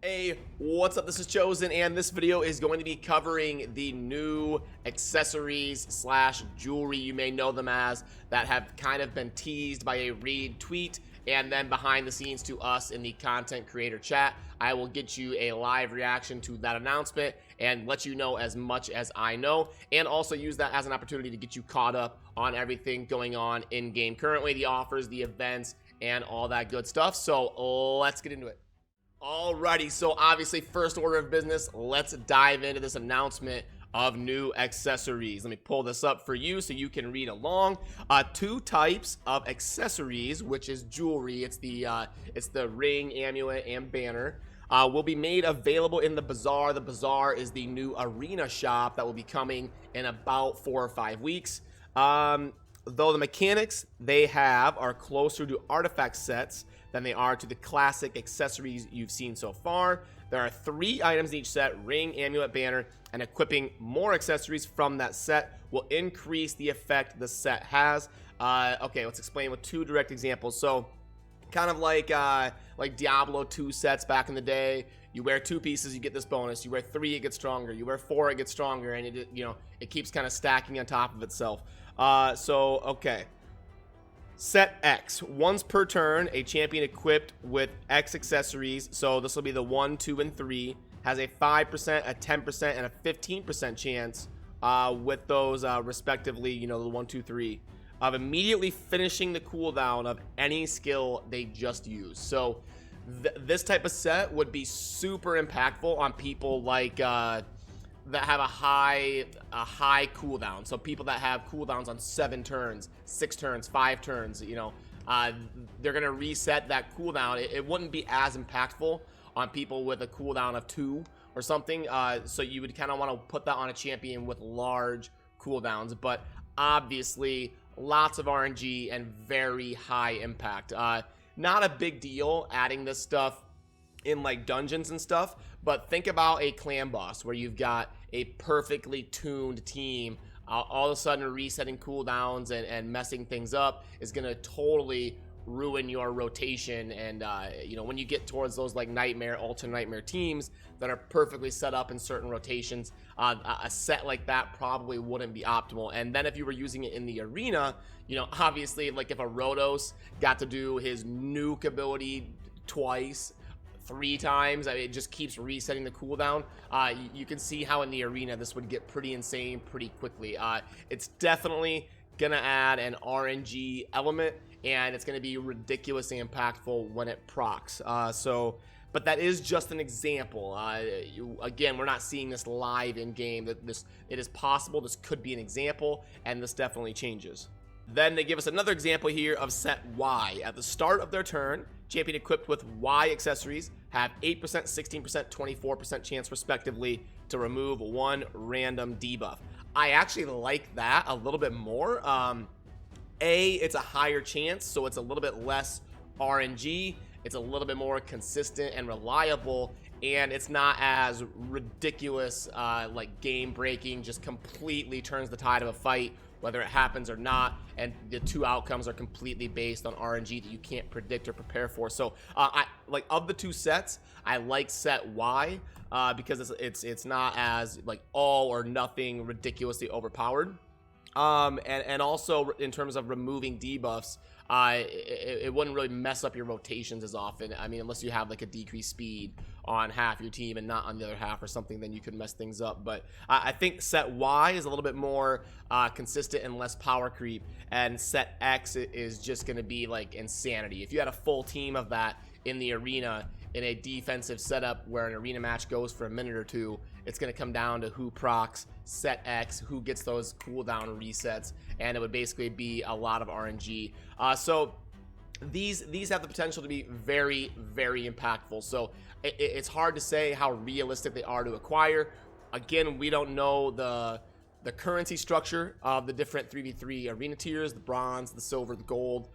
Hey, what's up? This is Chosen, and this video is going to be covering the new accessories slash jewelry, you may know them as, that have kind of been teased by a retweet and then behind the scenes to us in the content creator chat. I will get you a live reaction to that announcement and let you know as much as I know, and also use that as an opportunity to get you caught up on everything going on in game currently, the offers, the events, and all that good stuff. So let's get into it. Alrighty, so obviously first order of business, let's dive into this announcement of new accessories. Let me pull this up for you so you can read along. Two types of accessories, which is jewelry. It's the ring, amulet, and banner. Will be made available in the Bazaar. The Bazaar is the new arena shop that will be coming in about 4 or 5 weeks. Though the mechanics they have are closer to artifact sets than they are to the classic accessories you've seen so far. There are 3 items in each set: ring, amulet, banner, and equipping more accessories from that set will increase the effect the set has. Okay, let's explain with 2 direct examples. So kind of like Diablo 2 sets back in the day. You wear 2 pieces, you get this bonus. You wear 3, it gets stronger. You wear 4, it gets stronger, and it keeps kind of stacking on top of itself. Okay. Set X. Once per turn, a champion equipped with X accessories, so this will be the 1, 2, and 3, has a 5%, a 10%, and a 15% chance with those respectively, the 1, 2, 3, of immediately finishing the cooldown of any skill they just used. So this type of set would be super impactful on people like that have a high cooldown. So people that have cooldowns on 7 turns, 6 turns, 5 turns, they're gonna reset that cooldown. It wouldn't be as impactful on people with a cooldown of 2 or something. So you would kind of want to put that on a champion with large cooldowns, but obviously lots of RNG and very high impact. Not a big deal adding this stuff in like dungeons and stuff, but think about a clan boss where you've got a perfectly tuned team. All of a sudden resetting cooldowns and messing things up is gonna totally ruin your rotation. And when you get towards those like nightmare, ultra nightmare teams that are perfectly set up in certain rotations, a set like that probably wouldn't be optimal. And then if you were using it in the arena, obviously, like if a Rotos got to do his nuke ability twice, 3 times, it just keeps resetting the cooldown. You can see how in the arena this would get pretty insane pretty quickly. It's definitely gonna add an RNG element, and it's gonna be ridiculously impactful when it procs. But that is just an example. Again, we're not seeing this live in game. It is possible this could be an example, and this definitely changes. Then they give us another example here of set Y. At the start of their turn, champion equipped with Y accessories have 8%, 16%, 24% chance respectively to remove 1 random debuff. I actually like that a little bit more. It's a higher chance, so it's a little bit less RNG. It's a little bit more consistent and reliable, and it's not as ridiculous, like game breaking, just completely turns the tide of a fight whether it happens or not, and the 2 outcomes are completely based on RNG that you can't predict or prepare for. So of the 2 sets, I like set Y because it's not as like all or nothing ridiculously overpowered, and also in terms of removing debuffs, it wouldn't really mess up your rotations as often. I mean, unless you have like a decreased speed on half your team and not on the other half or something, then you could mess things up. But I think set Y is a little bit more consistent and less power creep, and set X is just going to be like insanity. If you had a full team of that in the arena in a defensive setup where an arena match goes for a minute or 2, it's going to come down to who procs set X, who gets those cooldown resets, and it would basically be a lot of RNG. So these have the potential to be very, very impactful. So it's hard to say how realistic they are to acquire. Again, we don't know the currency structure of the different 3v3 arena tiers, the bronze, the silver, the gold.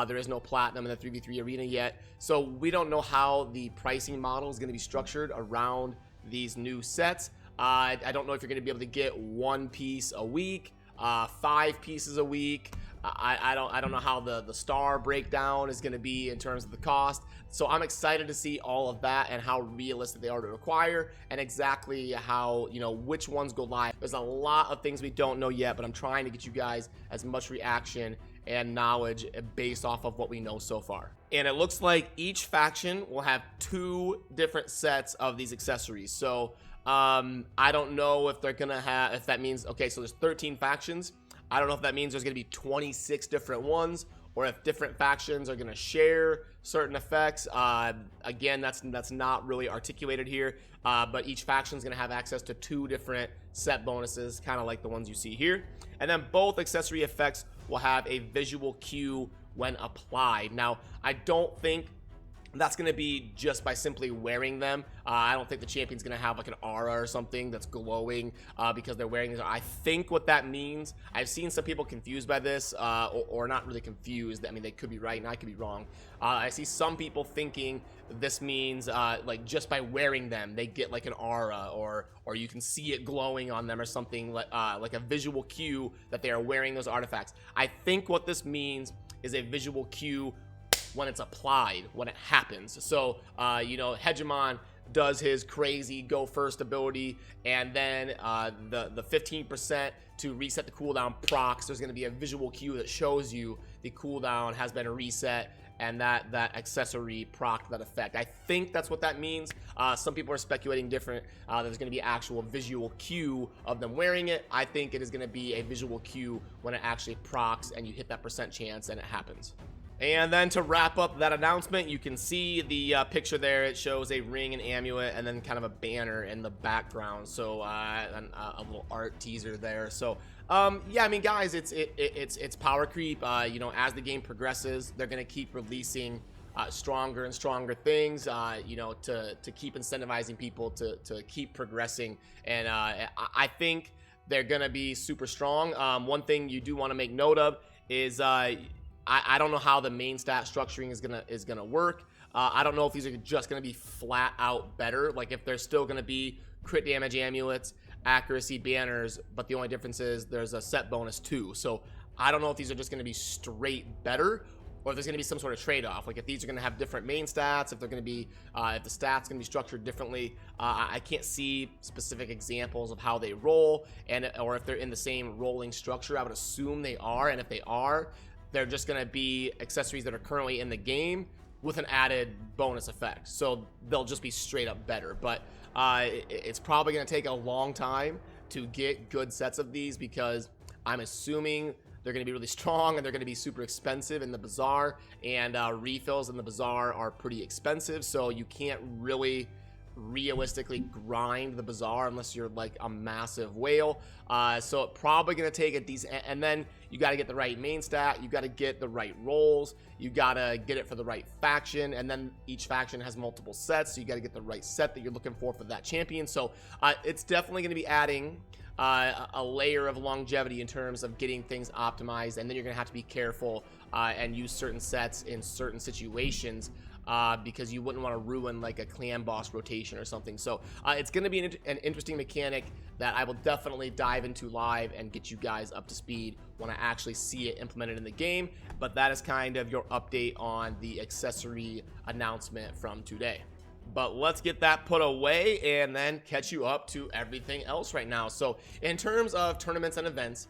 There is no platinum in the 3v3 arena yet, so we don't know how the pricing model is going to be structured around these new sets. I don't know if you're going to be able to get 1 piece a week, 5 pieces a week. I don't know how the star breakdown is going to be in terms of the cost. So I'm excited to see all of that and how realistic they are to acquire, and exactly how, you know, which ones go live. There's a lot of things we don't know yet, but I'm trying to get you guys as much reaction and knowledge based off of what we know so far. And it looks like each faction will have 2 different sets of these accessories. So I don't know if they're gonna have, if that means, okay, so there's 13 factions. I don't know if that means there's gonna be 26 different ones, or if different factions are gonna share certain effects. Again, that's not really articulated here, but each faction is gonna have access to 2 different set bonuses, kind of like the ones you see here. And then both accessory effects will have a visual cue when applied. Now, I don't think that's going to be just by simply wearing them. I don't think the champion's going to have like an aura or something that's glowing because they're wearing these. I think what that means, I've seen some people confused by this, or not really confused. I mean, they could be right and I could be wrong. I see some people thinking this means like just by wearing them, they get like an aura, or you can see it glowing on them or something, like a visual cue that they are wearing those artifacts. I think what this means is a visual cue when it's applied, when it happens. So, you know, Hegemon does his crazy go first ability, and then the 15% to reset the cooldown procs. There's going to be a visual cue that shows you the cooldown has been reset, and that accessory proc that effect. I think that's what that means. Some people are speculating different. There's going to be actual visual cue of them wearing it. I think it is going to be a visual cue when it actually procs and you hit that % chance and it happens. And then to wrap up that announcement, you can see the picture there. It shows a ring and amulet and then kind of a banner in the background. So a little art teaser there. So yeah, I mean, guys, it's power creep. You know, as the game progresses, they're gonna keep releasing stronger and stronger things. You know, to keep incentivizing people to keep progressing. And I think they're gonna be super strong. One thing you do want to make note of is I don't know how the main stat structuring is gonna work. I don't know if these are just gonna be flat out better, like if there's still gonna be crit damage amulets, accuracy banners, but the only difference is there's a set bonus too. So I don't know if these are just gonna be straight better, or if there's gonna be some sort of trade-off. Like if these are gonna have different main stats, if they're gonna be, if the stats gonna be structured differently. I can't see specific examples of how they roll, or if they're in the same rolling structure. I would assume they are, and if they are, they're just going to be accessories that are currently in the game with an added bonus effect. So they'll just be straight up better. But it's probably going to take a long time to get good sets of these, because I'm assuming they're going to be really strong and they're going to be super expensive in the bazaar, and refills in the bazaar are pretty expensive. So you can't really realistically grind the bazaar unless you're like a massive whale. So it's probably going to take a decent, and then you got to get the right main stat, you got to get the right rolls, you got to get it for the right faction, and then each faction has multiple sets, so you got to get the right set that you're looking for that champion. So it's definitely going to be adding a layer of longevity in terms of getting things optimized, and then you're going to have to be careful and use certain sets in certain situations, because you wouldn't want to ruin like a clan boss rotation or something. So it's going to be an interesting mechanic that I will definitely dive into live and get you guys up to speed when I actually see it implemented in the game. But that is kind of your update on the accessory announcement from today. But let's get that put away and then catch you up to everything else right now. So in terms of tournaments and events,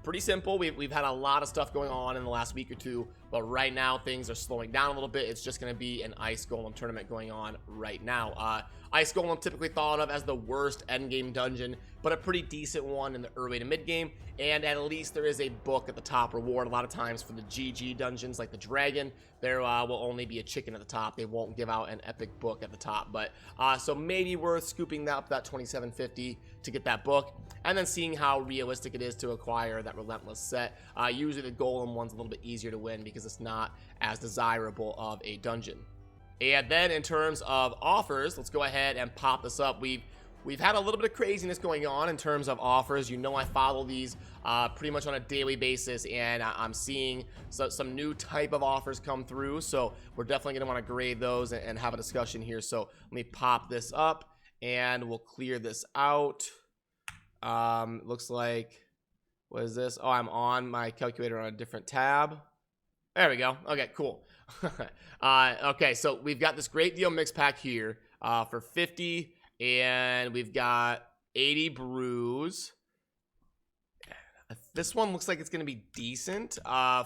pretty simple. We've had a lot of stuff going on in the last week or two, but right now things are slowing down a little bit. It's just going to be an Ice Golem tournament going on right now. Ice Golem typically thought of as the worst endgame dungeon, but a pretty decent one in the early to mid game, and at least there is a book at the top reward. A lot of times for the GG dungeons like the Dragon, there will only be a chicken at the top. They won't give out an epic book at the top, but so maybe worth scooping up that 2750 to get that book, and then seeing how realistic it is to acquire that Relentless set. Usually the Golem one's a little bit easier to win because it's not as desirable of a dungeon. And then in terms of offers, let's go ahead and pop this up. We've had a little bit of craziness going on in terms of offers. You know, I follow these pretty much on a daily basis, and I'm seeing some new type of offers come through. So we're definitely going to want to grade those and have a discussion here. So let me pop this up and we'll clear this out. Looks like What is this? Oh, I'm on my calculator on a different tab. There we go. Okay, cool. Okay, so we've got this great deal mix pack here for 50, and we've got 80 brews. This one looks like it's going to be decent. 8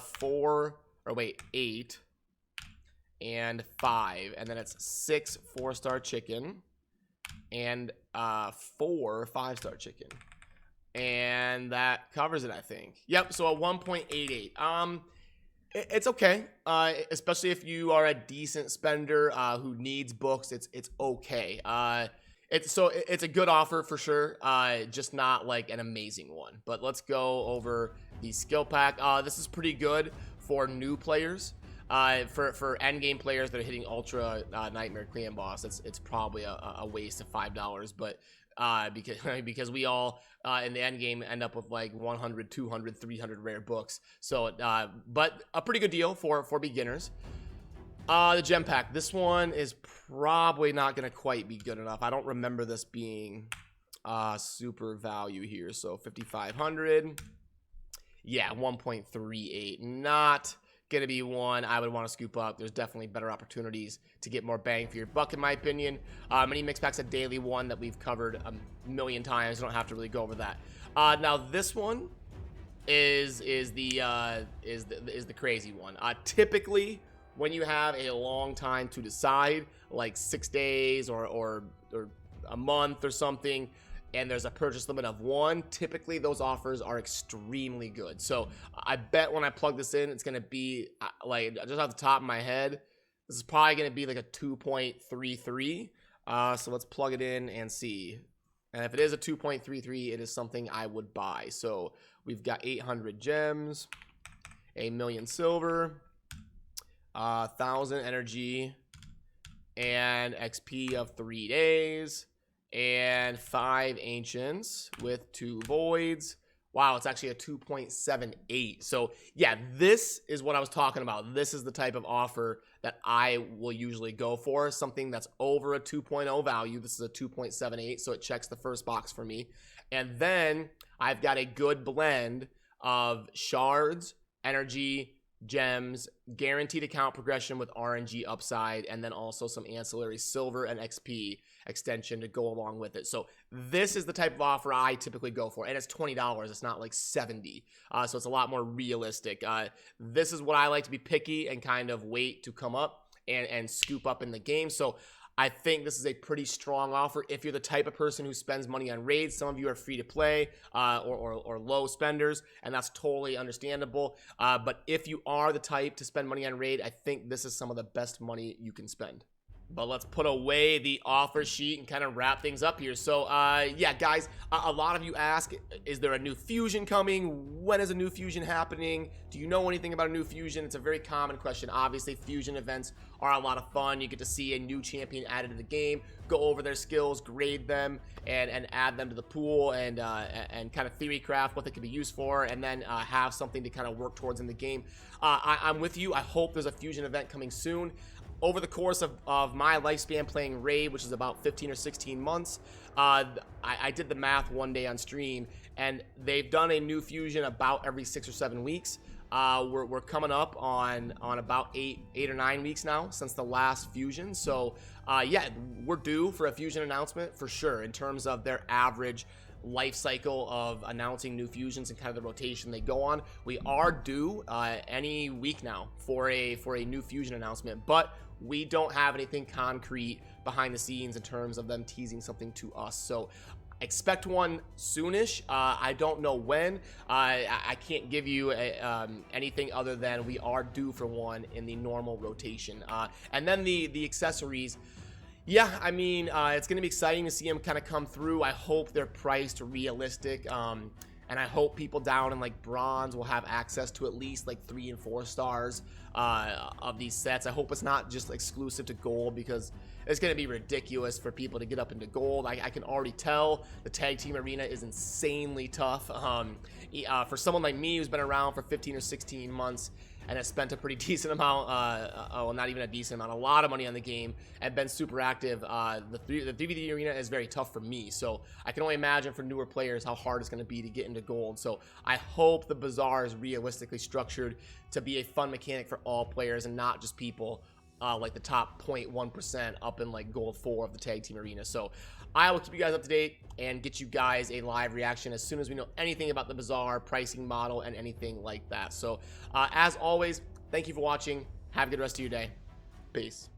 and 5, and then it's 6 4-star chicken and 4 5-star chicken. And that covers it, I think. Yep, so a 1.88. It's okay, especially if you are a decent spender who needs books. It's okay. It's a good offer for sure, just not like an amazing one. But let's go over the skill pack. This is pretty good for new players. For end game players that are hitting Ultra Nightmare Clan Boss, it's probably a waste of $5. But because we all in the end game end up with like 100, 200, 300 rare books. So, but a pretty good deal for beginners. The gem pack. This one is probably not going to quite be good enough. I don't remember this being super value here. So 5,500. Yeah, 1.38. Not going to be one I would want to scoop up. There's definitely better opportunities to get more bang for your buck, in my opinion. Mini mix pack's a daily one that we've covered a million times. I don't have to really go over that. Now this one is the crazy one. Typically, when you have a long time to decide, like 6 days or a month or something, and there's a purchase limit of 1, typically those offers are extremely good. So I bet when I plug this in, it's going to be like, just off the top of my head, this is probably going to be like a 2.33. So let's plug it in and see. And if it is a 2.33, it is something I would buy. So we've got 800 gems, 1,000,000 silver, 1,000 energy, and XP of 3 days, and 5 ancients with 2 voids. Wow, it's actually a 2.78. So yeah, this is what I was talking about. This is the type of offer that I will usually go for, something that's over a 2.0 value. This is a 2.78, so it checks the first box for me. And then I've got a good blend of shards, energy, gems, guaranteed account progression with RNG upside, and then also some ancillary silver and XP extension to go along with it. So this is the type of offer I typically go for, and it's $20. It's not like 70, so it's a lot more realistic. This is what I like to be picky and kind of wait to come up and scoop up in the game. So I think this is a pretty strong offer if you're the type of person who spends money on raids. Some of you are free to play or low spenders, and that's totally understandable. But if you are the type to spend money on raid, I think this is some of the best money you can spend. But let's put away the offer sheet and kind of wrap things up here. So, yeah, guys, a lot of you ask, is there a new fusion coming? When is a new fusion happening? Do you know anything about a new fusion? It's a very common question. Obviously, fusion events are a lot of fun. You get to see a new champion added to the game, go over their skills, grade them, and add them to the pool, and kind of theory craft what they could be used for, and then have something to kind of work towards in the game. I'm with you. I hope there's a fusion event coming soon. Over the course of my lifespan playing Raid, which is about 15 or 16 months, I did the math one day on stream, and they've done a new fusion about every 6 or 7 weeks. We're coming up on about 8 or 9 weeks now since the last fusion. So yeah, we're due for a fusion announcement for sure in terms of their average life cycle of announcing new fusions and kind of the rotation they go on. We are due any week now for a new fusion announcement, but we don't have anything concrete behind the scenes in terms of them teasing something to us. So expect one soonish. I don't know when. I can't give you anything other than we are due for one in the normal rotation. And then the accessories. Yeah, I mean, it's going to be exciting to see them kind of come through. I hope they're priced realistic. And I hope people down in like bronze will have access to at least like 3 and 4 stars of these sets. I hope it's not just exclusive to gold, because it's going to be ridiculous for people to get up into gold. I can already tell the tag team arena is insanely tough. For someone like me who's been around for 15 or 16 months and has spent a pretty decent amount, well, not even a decent amount, a lot of money on the game, and been super active. The 3v3 arena is very tough for me, so I can only imagine for newer players how hard it's going to be to get into gold. So I hope the Bazaar is realistically structured to be a fun mechanic for all players and not just people like the top 0.1% up in like gold 4 of the tag team arena. So I will keep you guys up to date and get you guys a live reaction as soon as we know anything about the Bazaar pricing model and anything like that. So as always, thank you for watching. Have a good rest of your day. Peace.